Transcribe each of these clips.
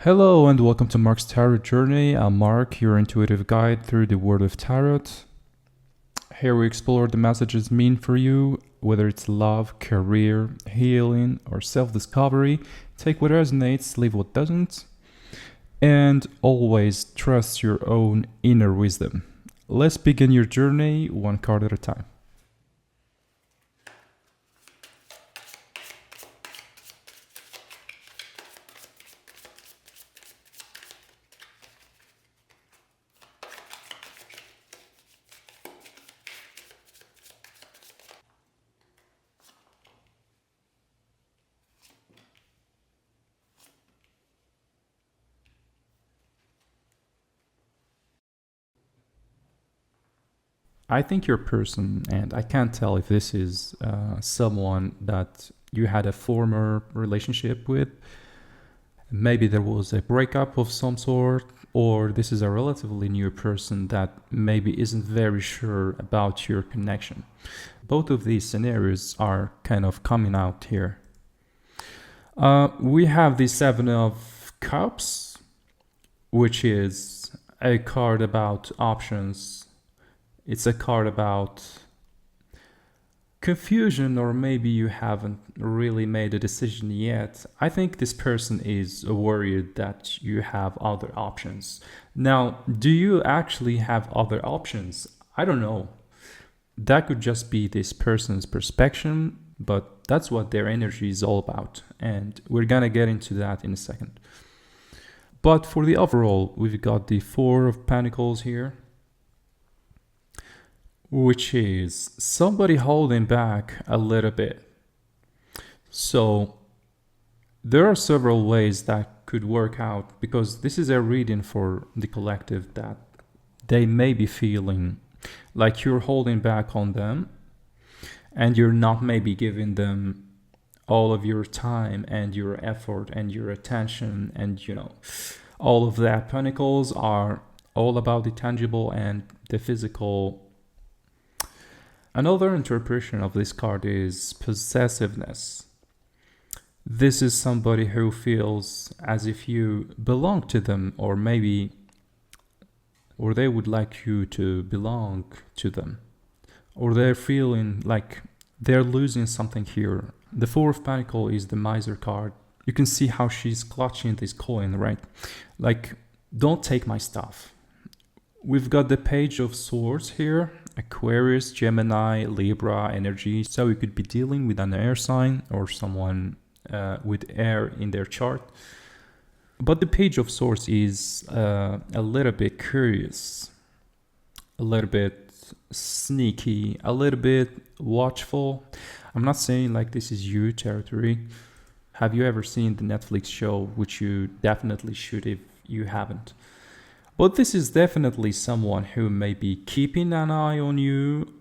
Hello and welcome to Mark's Tarot Journey. I'm Mark, your intuitive guide through the world of tarot. Here we explore the messages mean for you, whether it's love, career, healing, or self-discovery. Take what resonates, leave what doesn't, and always trust your own inner wisdom. Let's begin your journey one card at a time. I think your person, and I can't tell if this is someone that you had a former relationship with. Maybe there was a breakup of some sort, or this is a relatively new person that maybe isn't very sure about your connection. Both of these scenarios are kind of coming out here. We have the Seven of Cups, which is a card about options. It's a card about confusion, or maybe you haven't really made a decision yet. I think this person is worried that you have other options. Now, do you actually have other options? I don't know. That could just be this person's perspective, but that's what their energy is all about. And we're gonna get into that in a second. But for the overall, we've got the Four of Pentacles here, which is somebody holding back a little bit. So there are several ways that could work out, because this is a reading for the collective that they may be feeling like you're holding back on them and you're not maybe giving them all of your time and your effort and your attention and all of that. Pentacles are all about the tangible and the physical. Another interpretation of this card is possessiveness. This is somebody who feels as if you belong to them, or they would like you to belong to them, or they're feeling like they're losing something here. The Four of Pentacles is the Miser card. You can see how she's clutching this coin, right? Like, don't take my stuff. We've got the Page of Swords here, Aquarius, Gemini, Libra energy. So you could be dealing with an air sign or someone with air in their chart. But the Page of Swords is a little bit curious, a little bit sneaky, a little bit watchful. I'm not saying like this is you territory. Have you ever seen the Netflix show, which you definitely should if you haven't? But this is definitely someone who may be keeping an eye on you,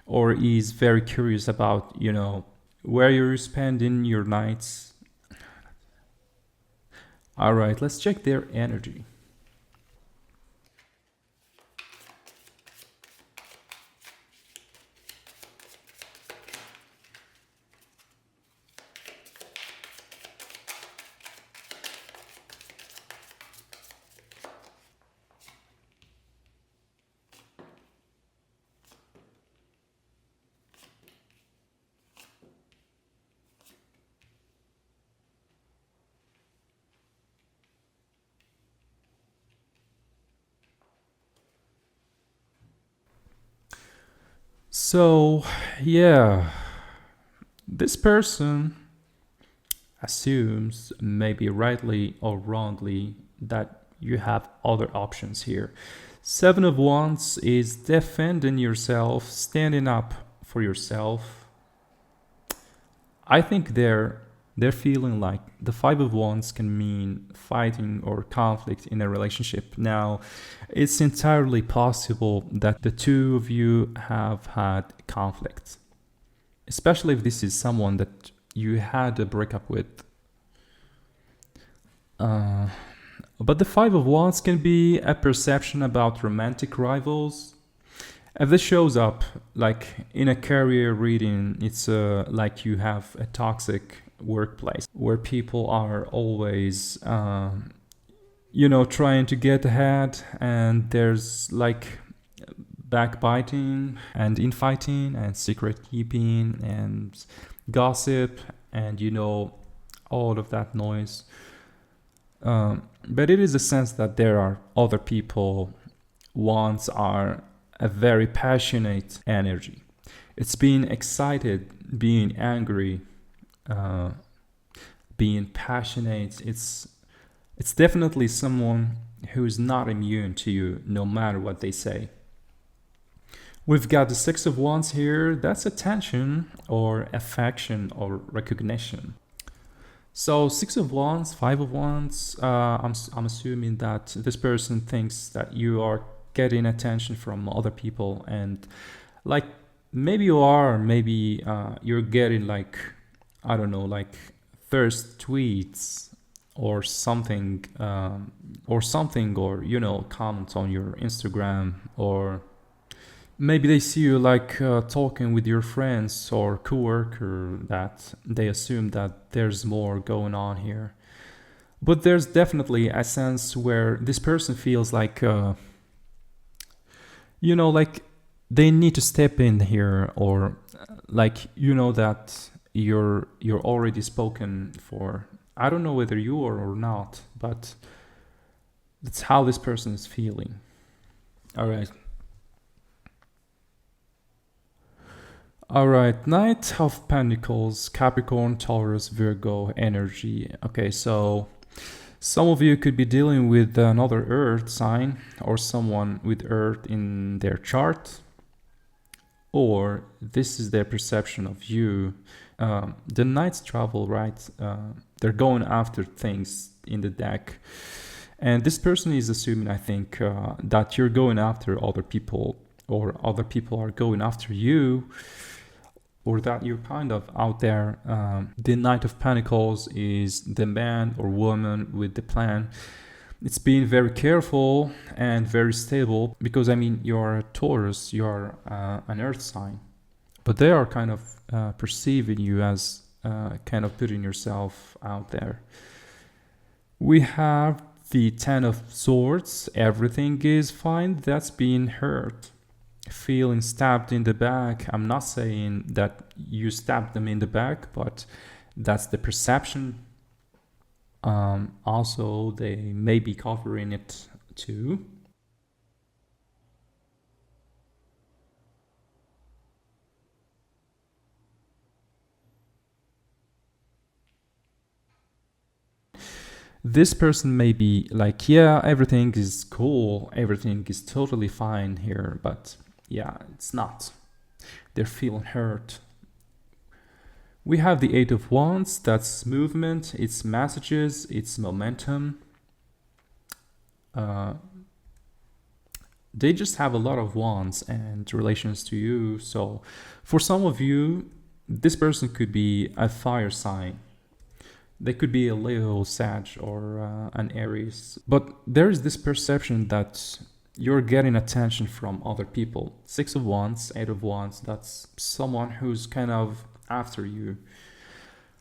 or is very curious about, where you're spending your nights. All right, let's check their energy. So, yeah, this person assumes, maybe rightly or wrongly, that you have other options here. Seven of Wands is defending yourself, standing up for yourself. I think they're feeling like the Five of Wands can mean fighting or conflict in a relationship. Now, it's entirely possible that the two of you have had conflict, especially if this is someone that you had a breakup with. But the Five of Wands can be a perception about romantic rivals. If this shows up like in a career reading, it's like you have a toxic workplace where people are always trying to get ahead, and there's like backbiting and infighting and secret keeping and gossip and all of that noise. But it is a sense that there are other people. Wants are a very passionate energy. It's being excited, being angry, uh, being passionate. It's definitely someone who is not immune to you, no matter what they say. We've got the Six of Wands here. That's attention or affection or recognition. So Six of Wands, Five of Wands. I'm assuming that this person thinks that you are getting attention from other people, and like maybe you are, maybe you're getting like, I don't know, like thirst tweets or something, or comments on your Instagram, or maybe they see you like talking with your friends or coworker, that they assume that there's more going on here. But there's definitely a sense where this person feels like, like they need to step in here, or like that you're already spoken for. I don't know whether you are or not, but that's how this person is feeling. All right. All right, Knight of Pentacles, Capricorn, Taurus, Virgo energy. Okay, so some of you could be dealing with another Earth sign or someone with Earth in their chart, or this is their perception of you. The Knights travel, right? They're going after things in the deck. And this person is assuming, I think, that you're going after other people, or other people are going after you, or that you're kind of out there. The Knight of Pentacles is the man or woman with the plan. It's being very careful and very stable, because you're a Taurus, you're an earth sign, but they are kind of perceiving you as kind of putting yourself out there. We have the Ten of Swords. Everything is fine. That's being hurt, feeling stabbed in the back. I'm not saying that you stabbed them in the back, but that's the perception. Also, they may be covering it too. This person may be like, yeah, everything is cool, everything is totally fine here, but yeah, it's not. They're feeling hurt. We have the Eight of Wands. That's movement, it's messages, it's momentum. They just have a lot of wands and relations to you. So for some of you, this person could be a fire sign. They could be a Leo, Sag, or an Aries. But there is this perception that you're getting attention from other people. Six of Wands, Eight of Wands, that's someone who's kind of after you.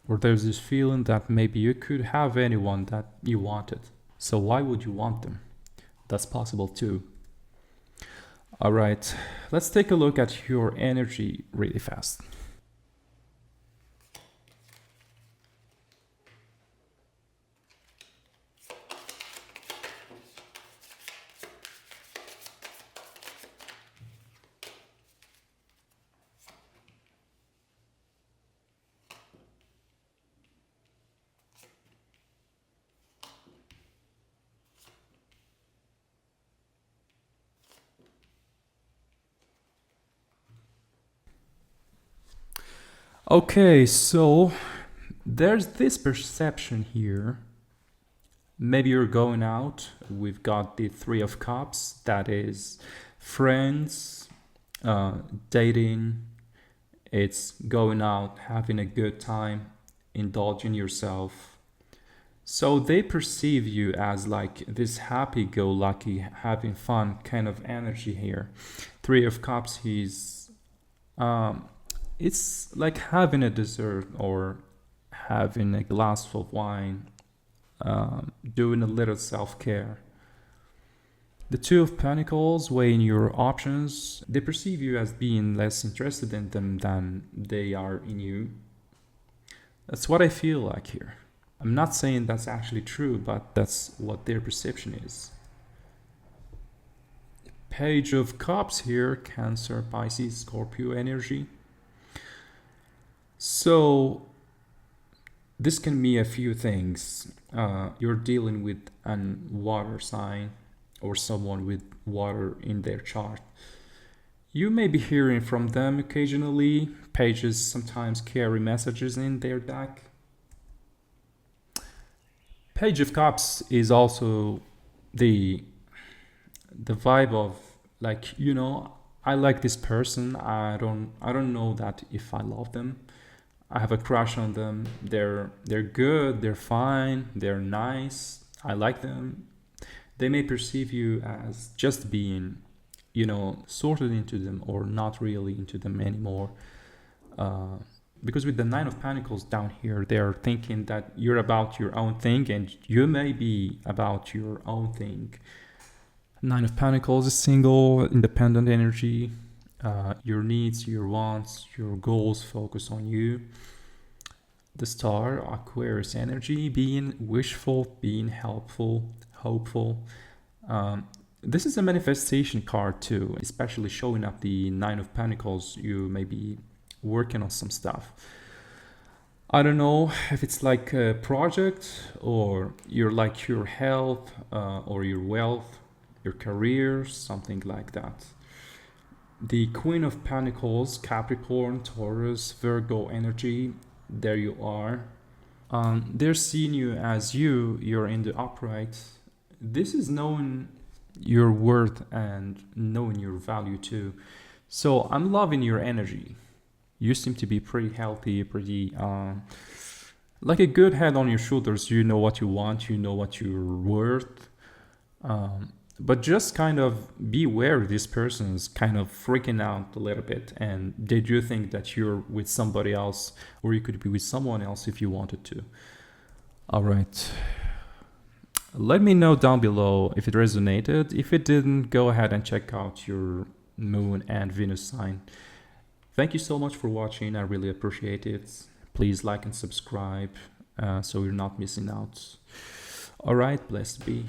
Or there's this feeling that maybe you could have anyone that you wanted. So why would you want them? That's possible too. All right, let's take a look at your energy really fast. Okay, so there's this perception here. Maybe you're going out. We've got the Three of Cups. That is friends, dating. It's going out, having a good time, indulging yourself. So they perceive you as like this happy-go-lucky, having fun kind of energy here. Three of Cups, it's like having a dessert or having a glass of wine, doing a little self-care. The Two of Pentacles weighing your options. They perceive you as being less interested in them than they are in you. That's what I feel like here. I'm not saying that's actually true, but that's what their perception is. Page of Cups here, Cancer, Pisces, Scorpio energy. So this can be a few things. You're dealing with an water sign or someone with water in their chart. You may be hearing from them occasionally. Pages sometimes carry messages in their deck. Page of Cups is also the vibe of, like, you know, I like this person. I don't know that if I love them. I have a crush on them. They're good, they're fine, they're nice. I like them. They may perceive you as just being, you know, sorted into them or not really into them anymore. Because with the Nine of Pentacles down here, they're thinking that you're about your own thing and you may be about your own thing. Nine of Pentacles is single, independent energy. Your needs, your wants, your goals focus on you. The Star, Aquarius energy, being wishful, being helpful, hopeful. This is a manifestation card too, especially showing up the Nine of Pentacles. You may be working on some stuff. I don't know if it's like a project or you're like your health or your wealth, your career, something like that. The Queen of Pentacles, Capricorn, Taurus, Virgo energy, there you are. They're seeing you as you're in the upright. This is knowing your worth and knowing your value too. So I'm loving your energy. You seem to be pretty healthy, pretty like a good head on your shoulders. You know what you want, you know what you're worth. But just kind of be aware this person's kind of freaking out a little bit, and they do think that you're with somebody else, or you could be with someone else if you wanted to. All right. Let me know down below if it resonated. If it didn't, go ahead and check out your moon and Venus sign. Thank you so much for watching. I really appreciate it. Please like and subscribe so you're not missing out. All right, blessed be.